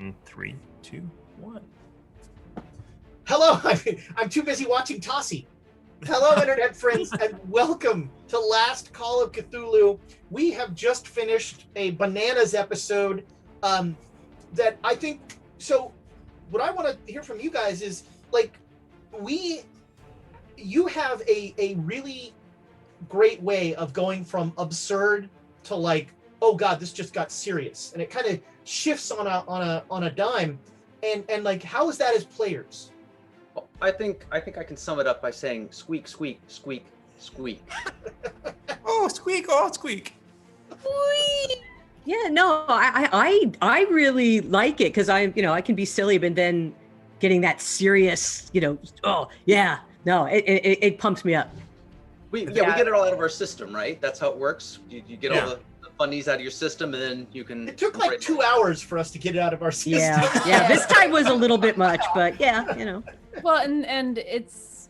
In 3, 2, 1. Hello, I'm too busy watching Tossie. Hello, internet friends, and welcome to Last Call of Cthulhu. We have just finished a bananas episode that I think, so what I want to hear from you guys is, like, you have a really great way of going from absurd to like, oh God, this just got serious. And it kind of shifts on a dime. And like, how is that as players? I think I can sum it up by saying squeak, squeak, squeak, squeak. Oh, squeak! Oh, squeak! Yeah, no, I really like it because I can be silly, but then getting that serious, oh yeah, no, it pumps me up. We get it all out of our system, right? That's how it works. You get all the funnies out of your system, and then you can. It took like 2 hours for us to get it out of our system. Yeah. This time was a little bit much, but yeah. Well, and it's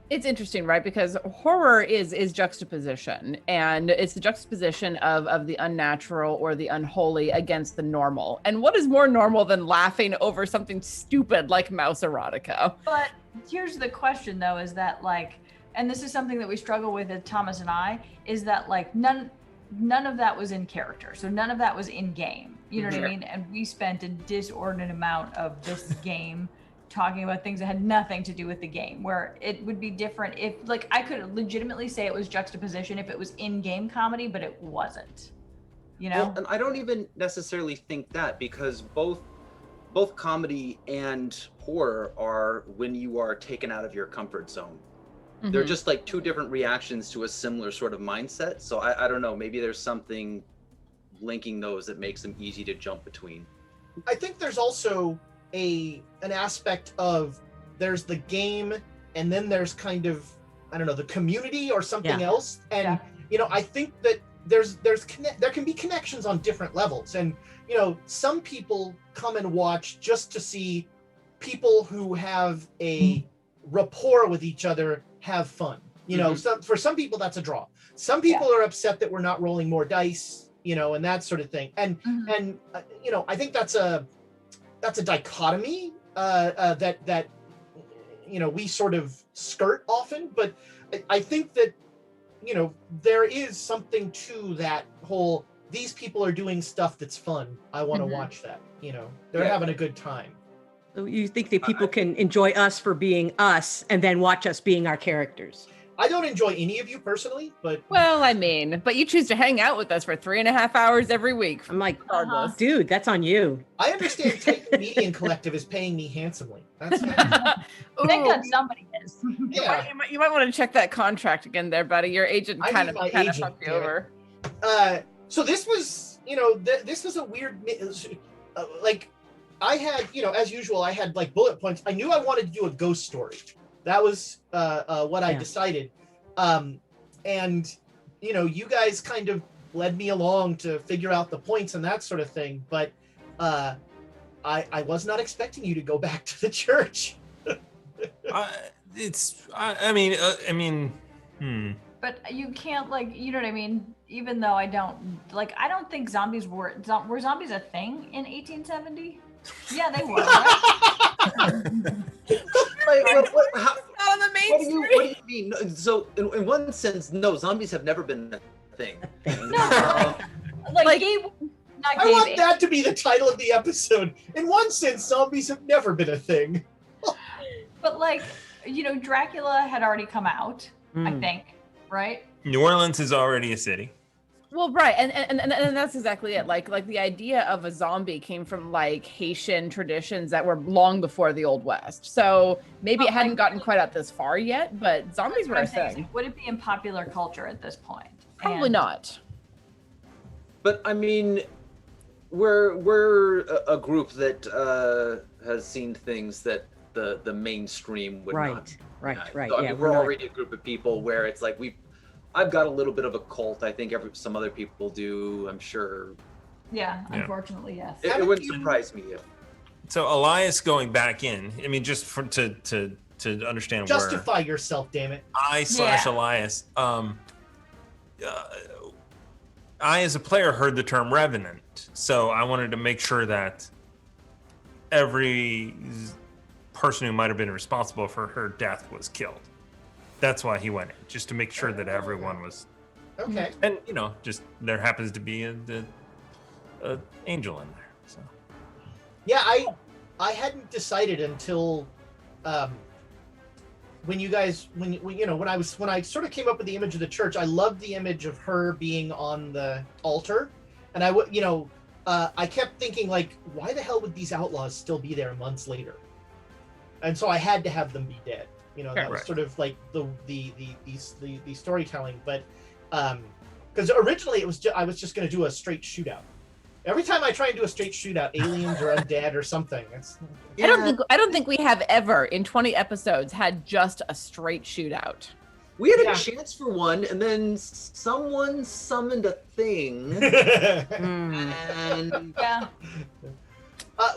interesting, right? Because horror is juxtaposition, and it's the juxtaposition of the unnatural or the unholy against the normal. And what is more normal than laughing over something stupid like mouse erotica? But here's the question, though, is that like, and this is something that we struggle with, Thomas and I, is that like none of that was in character, so none of that was in game. You know what I mean? And we spent a disordinate amount of this game talking about things that had nothing to do with the game, where it would be different if, like, I could legitimately say it was juxtaposition if it was in-game comedy, but it wasn't, Well, and I don't even necessarily think that, because both comedy and horror are when you are taken out of your comfort zone. Mm-hmm. They're just like two different reactions to a similar sort of mindset. So I don't know, maybe there's something linking those that makes them easy to jump between. I think there's also an aspect of, there's the game, and then there's kind of, I don't know, the community or something else. And I think that there can be connections on different levels. And some people come and watch just to see people who have a rapport with each other have fun. For some people that's a draw. Some people are upset that we're not rolling more dice, and that sort of thing. And I think that's a dichotomy that we sort of skirt often, but I think that there is something to that whole, these people are doing stuff that's fun, I want to watch that. They're having a good time. So you think that people can enjoy us for being us and then watch us being our characters? I don't enjoy any of you personally, but... Well, I mean, but you choose to hang out with us for 3.5 hours every week. I'm like, dude, that's on you. I understand Titan Median Collective is paying me handsomely. That's Thank God somebody is. Yeah. You might want to check that contract again there, buddy. Your agent kind of fucked you over. So this was, this was a weird... I had, as usual, I had like bullet points. I knew I wanted to do a ghost story. That was what I decided. And, you guys kind of led me along to figure out the points and that sort of thing. But I was not expecting you to go back to the church. But you can't, like, you know what I mean? Even though I don't think zombies were zombies a thing in 1870? Yeah, they were. Right? What do you mean? So, in one sense, no, zombies have never been a thing. No, I want that to be the title of the episode. In one sense, zombies have never been a thing. But Dracula had already come out, I think, right? New Orleans is already a city. Well, right, and that's exactly it. Like the idea of a zombie came from like Haitian traditions that were long before the Old West. So maybe it hadn't gotten quite out this far yet, but zombies were a thing. Would it be in popular culture at this point? Probably not. But I mean, we're a group that has seen things that the mainstream would not. Right. So, I mean, we're already a group of people where it's like I've got a little bit of a cult. I think some other people do. I'm sure. Yeah, unfortunately, yes. It wouldn't surprise me if. So Elias going back in. I mean, just to understand. Justify yourself, damn it. Elias. I, as a player, heard the term Revenant, so I wanted to make sure that every person who might have been responsible for her death was killed. That's why he went in, just to make sure that everyone was. Okay. And just there happens to be a angel in there. So. Yeah, I hadn't decided until when I sort of came up with the image of the church. I loved the image of her being on the altar, and I kept thinking, like, why the hell would these outlaws still be there months later? And so I had to have them be dead. That was sort of like the storytelling, but because originally I was just going to do a straight shootout. Every time I try and do a straight shootout, aliens or undead or something. I don't think we have ever in 20 episodes had just a straight shootout. We had a chance for one, and then someone summoned a thing. And Yeah.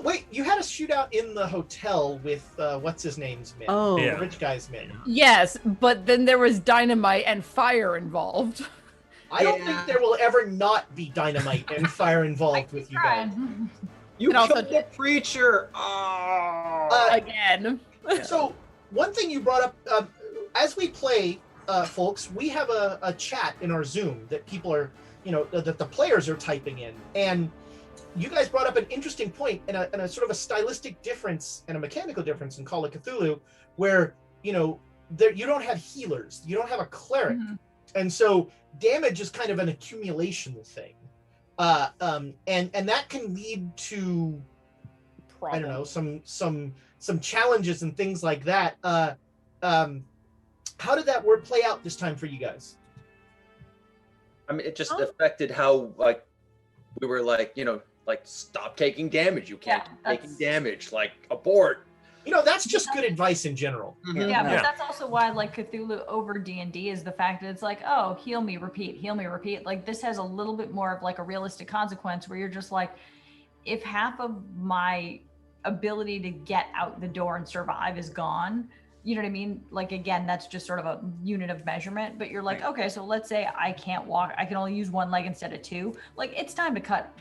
Wait, you had a shootout in the hotel with what's his name's men? Oh. The rich guy's men. Yes, but then there was dynamite and fire involved. I don't think there will ever not be dynamite and fire involved with you guys. you And also- killed the preacher. Oh. Again. So one thing you brought up, as we play, folks, we have a chat in our Zoom that people are, that the players are typing in, and you guys brought up an interesting point and a sort of a stylistic difference and a mechanical difference in Call of Cthulhu, where you don't have healers, you don't have a cleric, and so damage is kind of an accumulation thing, and that can lead to I don't know some challenges and things like that. How did that play out this time for you guys? I mean, it just affected how we were stop taking damage. You can't keep taking damage. Abort. That's just good advice in general. Yeah, but that's also why Cthulhu over D&D is the fact that it's oh, heal me, repeat, heal me, repeat. This has a little bit more of a realistic consequence where you're just if half of my ability to get out the door and survive is gone, you know what I mean? Again, that's just sort of a unit of measurement, but you're okay, so let's say I can't walk, I can only use one leg instead of two. It's time to cut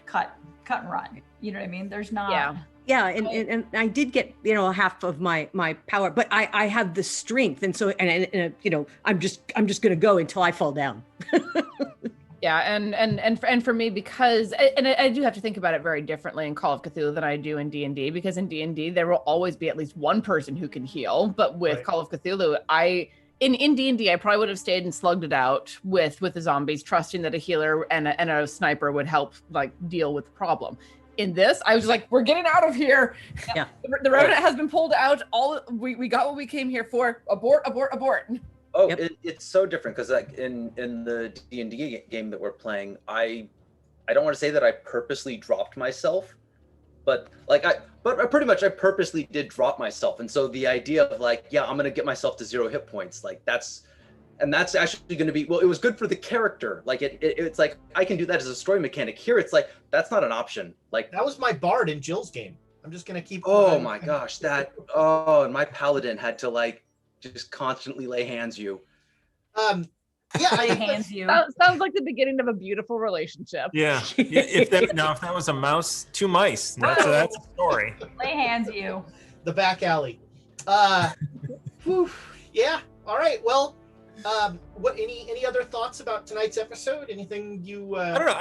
and run. You know what I mean? There's not. Yeah, and I did get half of my power, but I have the strength, and so and I'm just gonna go until I fall down. Yeah, and for me, because I do have to think about it very differently in Call of Cthulhu than I do in D&D, because in D&D there will always be at least one person who can heal, but with Call of Cthulhu, in D&D I probably would have stayed and slugged it out with the zombies, trusting that a healer and a sniper would help deal with the problem. In this, I was just we're getting out of here. Yeah. The Revenant has been pulled out. We got what we came here for. Abort, abort, abort. Oh, it's so different because in the D&D game that we're playing, I don't want to say that I purposely dropped myself, but I pretty much purposely did drop myself, and so the idea of I'm gonna get myself to 0 hit points, that's actually going to be, it was good for the character. It's I can do that as a story mechanic. Here it's that's not an option. That was my bard in Jill's game. I'm just going to keep. Oh my gosh, and my paladin had to just constantly lay hands you. Yeah, Lay hands you. Sounds like the beginning of a beautiful relationship. Yeah. If that was a mouse, 2 mice. That's a story. Lay hands you. The back alley. Whew, yeah. All right. Well, what? Any other thoughts about tonight's episode? Anything you? I don't know.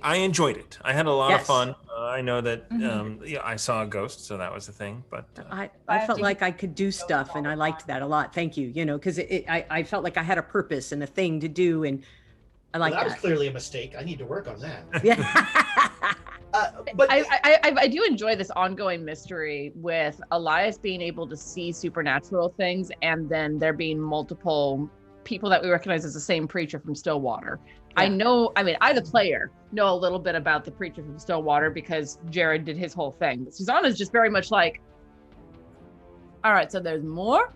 I enjoyed it. I had a lot of fun. I know that Mm-hmm. I saw a ghost, so that was a thing. But I felt like I could do stuff, and I liked that a lot. Thank you. Because I felt like I had a purpose and a thing to do, and I like that that. was clearly a mistake. I need to work on that. Yeah. But I do enjoy this ongoing mystery with Elias being able to see supernatural things, and then there being multiple people that we recognize as the same preacher from Stillwater. Yeah. I, the player, know a little bit about the preacher from Stillwater because Jared did his whole thing. But Susanna's just very much all right, so there's more.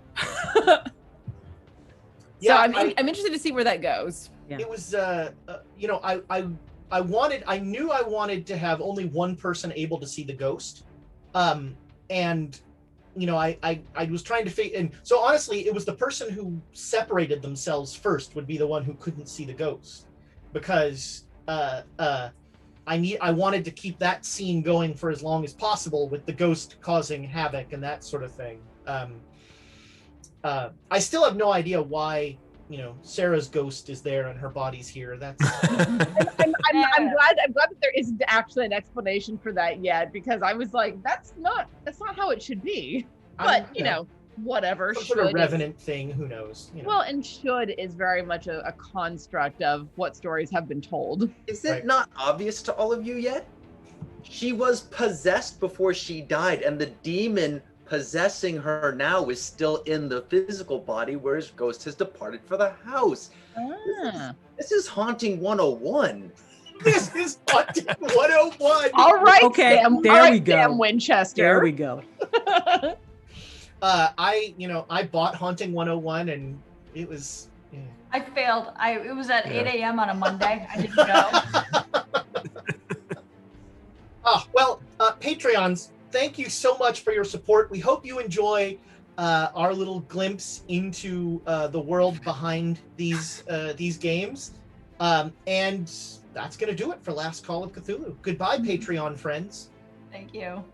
yeah, So I'm interested to see where that goes. Yeah. It was I knew I wanted to have only one person able to see the ghost, and I was trying to figure, and so honestly it was the person who separated themselves first would be the one who couldn't see the ghost, because I I wanted to keep that scene going for as long as possible with the ghost causing havoc and that sort of thing. I still have no idea why, Sarah's ghost is there and her body's here. That's I'm glad that there isn't actually an explanation for that yet, because I was like, that's not how it should be. But whatever. some sort of Revenant thing. Who knows? Well, and should is very much a construct of what stories have been told. Is it not obvious to all of you yet? She was possessed before she died, and the demon possessing her now is still in the physical body, whereas Ghost has departed for the house. This is Haunting 101. This is Haunting 101. All right, Okay, Sam. there All right, we go. Sam Winchester. There we go. I bought Haunting 101 and it was. Yeah. I failed. It was at 8 a.m. on a Monday. I didn't go. Well, Patreons, thank you so much for your support. We hope you enjoy our little glimpse into the world behind these games. And that's going to do it for Last Call of Cthulhu. Goodbye, Patreon friends. Thank you.